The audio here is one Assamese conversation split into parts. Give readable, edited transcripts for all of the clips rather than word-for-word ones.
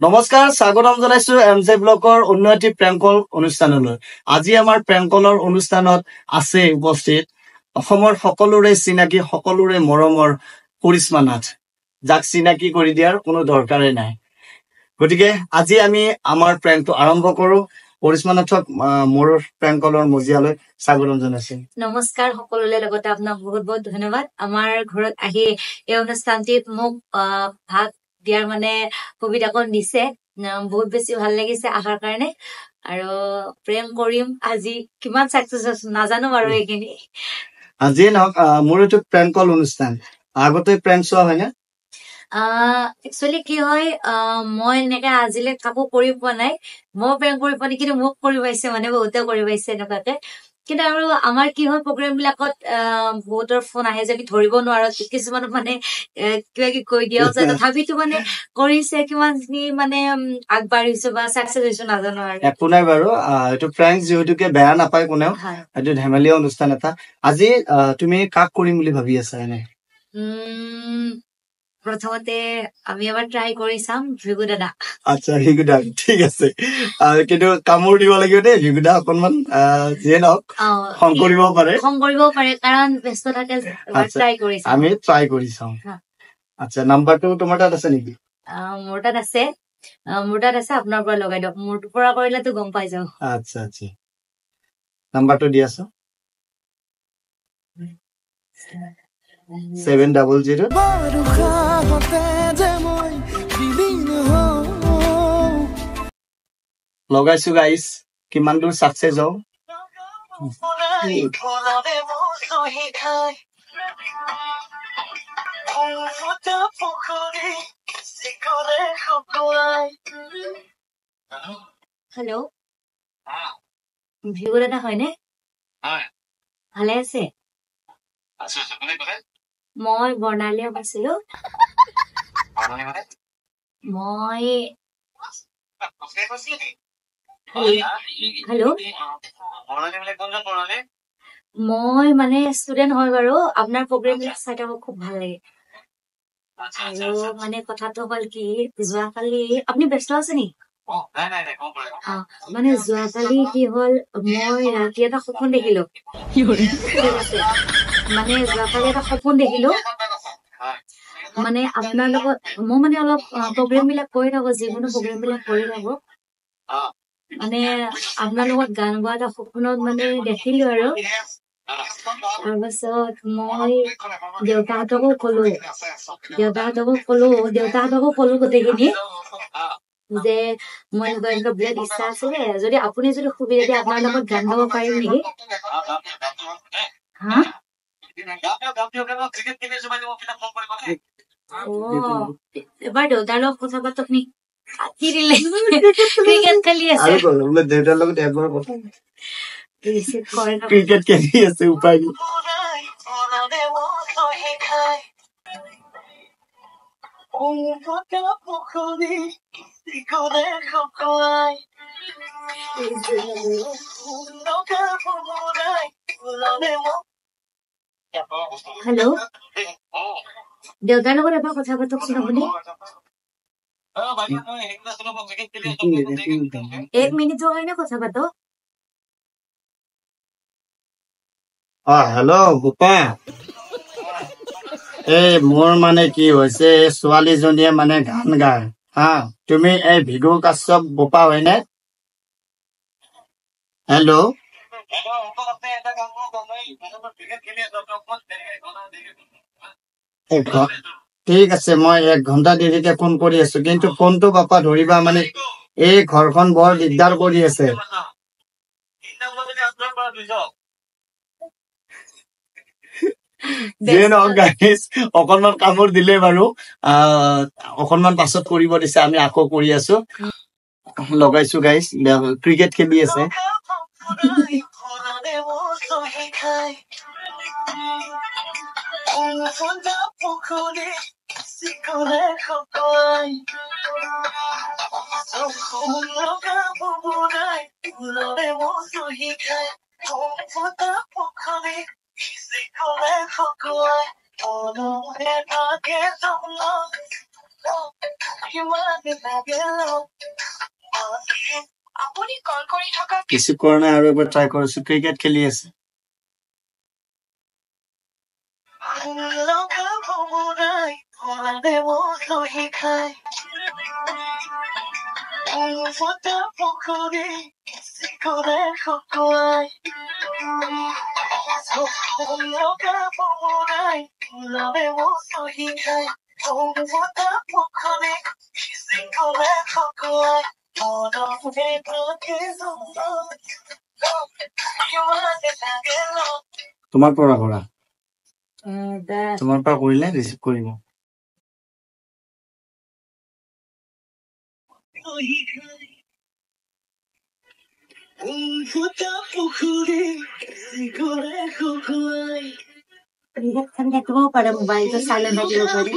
নমস্কাৰ, স্বাগতম জনাইছো এমজে ব্লকৰ উন্নতি প্ৰেংকল অনুষ্ঠানলৈ। আজি আমাৰ প্ৰেংকলৰ অনুষ্ঠানত আছে উপস্থিত অসমৰ সকলোৰে চিনাকি সকলোৰে মৰমৰ কৰিশ্মা নাথ, যাক চিনাকি কৰি দিয়াৰ কোনো দৰকাৰেই নাই। গতিকে আজি আমি আমাৰ প্ৰেংকটো আৰম্ভ কৰো। কৰিশ্মা নাথক মোৰ প্ৰেংকলৰ মজিয়ালৈ স্বাগতম জনাইছো। নমস্কাৰ সকলোৰে লগতে আপোনাক বহুত বহুত ধন্যবাদ। আমাৰ ঘৰত আহি এই অনুষ্ঠানটিত মোক ভাগ দিয়াৰ মানে সুবিধাকণ দিছে, বহুত বেছি ভাল লাগিছে আহাৰ কাৰণে। আৰু প্ৰেম কৰিম, আজি কিমান চাকচেছ নাজানো বাৰু এইখিনি। আজিয়ে নহওক, মোৰ এইটো প্ৰেংকল অনুষ্ঠান, আগতে প্ৰেংক চোৱা হয়নে? একচুৱেলি কি হয়, মই এনেকে আজিলে কাকো কৰি পোৱা নাই। মই প্ৰেংক কৰি পোৱা নাই, কিন্তু মোক কৰি পাইছে, মানে বহুতে কৰি পাইছে এনেকুৱাকে। কিন্তু আৰু আমাৰ কি হয়, প্ৰগ্ৰেম বিলাকত বহুতৰ ফোন আহে যে আমি ধৰিব নোৱাৰো, কিছুমানত মানে কিবা কিবি কৈ দিয়াও যায়। তথাপিতো মানে কৰিছে, কিমানখিনি মানে আগবাঢ়িছো বা চাকচেছ হৈছো নাজানো আৰু। একো নাই বাৰু, এইটো প্ৰেংক যিহেতুকে বেয়া নাপায় কোনেও, এইটো ধেমালি অনুষ্ঠান এটা। আজি তুমি কাক কৰিম বুলি ভাবি আছা এনে? প্ৰথমতে আমি এবাৰ ট্ৰাই কৰি চাম ভিগু দাদা। আচ্ছা, ভিগু দা, ঠিক আছে। কিন্তু কামোৰ দিব লাগিব দেই ভিগু দা, অকনমান যিয়ে নহওক খং কৰিব পাৰে, কাৰণ ব্যস্ত থাকে। আমি ট্ৰাই কৰি চাম। আচ্ছা, নাম্বাৰটো তোমাৰ তাত আছে নেকি? মোৰ তাত আছে, আপোনাৰ পৰা লগাই দিয়ক। মোৰ পৰা কৰিলেতো গম পাই যাও। আচ্ছা আচ্ছা, নাম্বাৰটো দি আছো। 700 লগাইছো গাইছ, কিমান দূৰ চাকচেছ হও। হেল্ল', ভিগু দাদা হয়নে? ভালে আছে? মই বৰ্ণালীয়ে কৈছিলো। মই হেল্ল', মই মানে ষ্টুডেন্ট হয় বাৰু। আপোনাৰ প্ৰগ্ৰেম বিলাক চাই থাকো, খুব ভাল লাগে। আৰু মানে কথাটো হ'ল কি, যোৱাকালি আপুনি ব্যস্ত আছে নি? মানে যোৱাকালি কি হ'ল, মই ৰাতি এটা সপোন দেখিলো। ঠিক আছে, মানে যোৱাকালি এটা সপোন দেখিলো, মানে আপোনাৰ লগত মই মানে অলপ প্ৰগ্ৰেম বিলাক কৰি থাকো, যিকোনো প্ৰগ্ৰেম বিলাক কৰি থাকো। মানে আপোনাৰ লগত গান গোৱা এটা সপোনত মানে দেখিলো আৰু। তাৰপাছত মই দেউতাহঁতকো কলো গোটেইখিনি যে মই এনেকুৱা বিৰাট ইচ্ছা আছিলে, যদি আপুনি যদি সুবিধা দিয়ে আপোনাৰ লগত গান গাব পাৰিম নেকি? হা, এবাৰ দেউতাৰ লগত কথা পাতক নি? ক্ৰিকেট খেলি আছে, দেউতাৰ লগত এবাৰ কথা ক্ৰিকেট খেলি আছে, উপায় নাই। হেল্ল', দেউতাৰ লগত এবাৰ কথা পাতকচোন আপুনি। 1 মিনিটৰ কাৰণে কথা পাতক। হেল্ল' গোপা, এই মোৰ মানে কি হৈছে, ছোৱালীজনীয়ে মানে গান গায় হা। তুমি এই ভিগু কাশ্যপ বোপা হয়নে? হেল্ল', ঠিক আছে, মই 1 ঘন্টা দেৰিকে ফোন কৰি আছো, কিন্তু ফোনটো পাপা ধৰিবা, মানে এই ঘৰখন বৰ দিগদাৰ কৰি আছে। অকনমান কামোৰ দিলে বাৰু, অকনমান পাছত কৰিব দিছে, আমি আকৌ কৰি আছো। লগাইছো গাইছ, ক্ৰিকেট খেলি আছে। ৰিচিভ কৰা নাই আৰু এবাৰ ট্ৰাই কৰিছো ক্ৰিকেট খেলি আছে তোমাৰ পৰা কৰা তোমাৰ পৰা কৰিলে ৰিচিভ কৰিব থাকিব পাৰে মোবাইলটো চাইলেণ্ট থাকিব পাৰে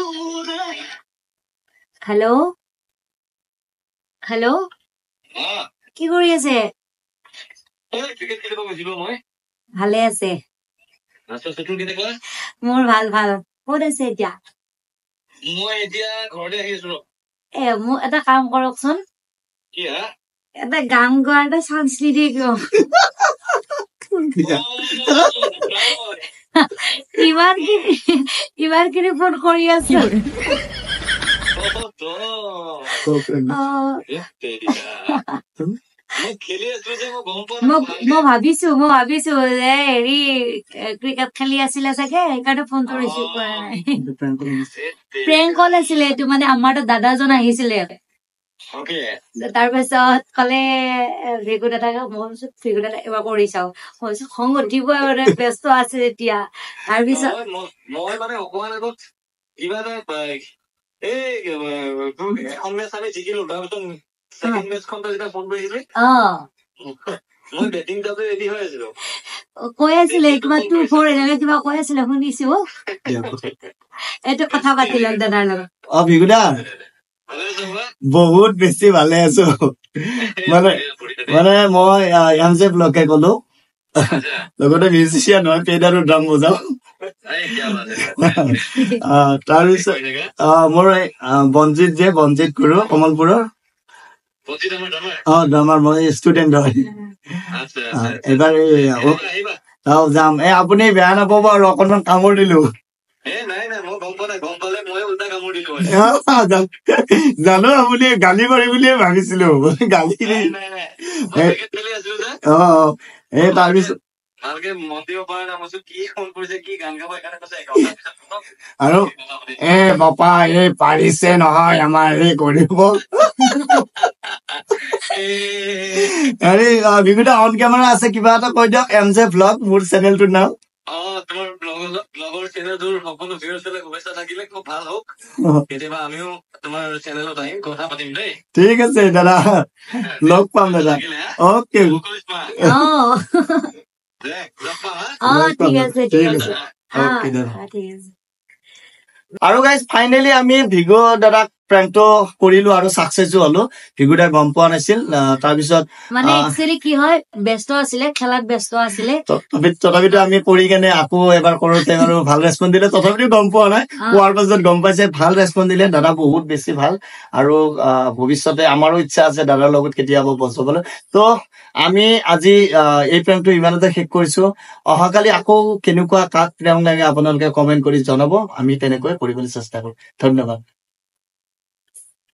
হেল্ল' কি কৰি আছে ভালে আছে মোৰ ভাল ক'ত আছে এতিয়া মোৰ এটা কাম কৰকচোন এটা গান গোৱাৰ এটা চান্স নিদিয়ে কিয় ইমানখিনি ফোন কৰি আছে মই ভাবিছো যে হেৰি ক্ৰিকেট খেলি আছিলে চাগে সেইকাৰণে ফোনটো ৰিচিভ কৰা নাই প্ৰেংক কল আছিলে এইটো মানে আমাৰ তাত দাদাজন আহিছিলে তাৰপিছত কলে ভিগু দাদাক মই ভাবিছো ভিগু দাদা এবাৰ কৰি চাও মই ভাবিছো খং উঠিব মানে ব্যস্ত আছে তেতিয়া তাৰপিছত কৈ আছিলে কিবা 2-4 এনেকে কিবা কৈ আছিলে শুনিছো এইটো কথা পাতি লওক দাদাৰ লগত ভিগুদা বহুত বেছি ভালে আছো মানে মই এমজে ব্লকে কলো লগতে মিউজিচিয়ান হয় পেড আৰু ড্ৰাম বজাও তাৰপিছত মোৰ বঞ্জিত গুৰু কমলপুৰৰ ড্ৰামাৰ মই ষ্টুডেন্ট হয় এবাৰ যাম আপুনি বেয়া নাপাব আৰু অকনমান কামোৰ দিলো জানো আপুনি গালি পাৰি বুলিয়ে ভাবিছিলো গালি তাৰপিছত আৰু বাপা পাৰিছে নহয় আমাৰ কৰিব ভিগুদা অন কেমেৰা আছে কিবা এটা কৈ দিয়ক এমজে ব্লগ মোৰ চেনেলটোৰ নাম ঠিক আছে দাদা লগ পাম দাদা অকে ঠিক আছে আৰু গাইজ ফাইনেলি আমি ভিগু দাদাক প্ৰেংকটো কৰিলো আৰু চাকচেছো হলো ভিগু দাই গম পোৱা নাছিল তাৰপিছত মানে একচুৱেলি কি হয় ব্যস্ত আছিলে খেলাত ব্যস্ত আছিলে তথাপিতো আমি কৰি কেনে আকৌ এবাৰ কৰোতে আৰু ভাল ৰেচপন্স দিলে তথাপিতো গম পোৱা নাই পোৱাৰ পাছত গম পাইছে ভাল ৰেচপন্স দিলে দাদা বহুত বেছি ভাল আৰু ভৱিষ্যতে আমাৰো ইচ্ছা আছে দাদাৰ লগত কেতিয়াবা বচাবলৈ তো আমি আজি এই প্ৰেংকটো ইমানতে শেষ কৰিছো অহাকালি আকৌ কেনেকুৱা কাক প্ৰেংক লাগে আপোনালোকে কমেন্ট কৰি জনাব আমি তেনেকৈ কৰিবলৈ চেষ্টা কৰিম ধন্যবাদ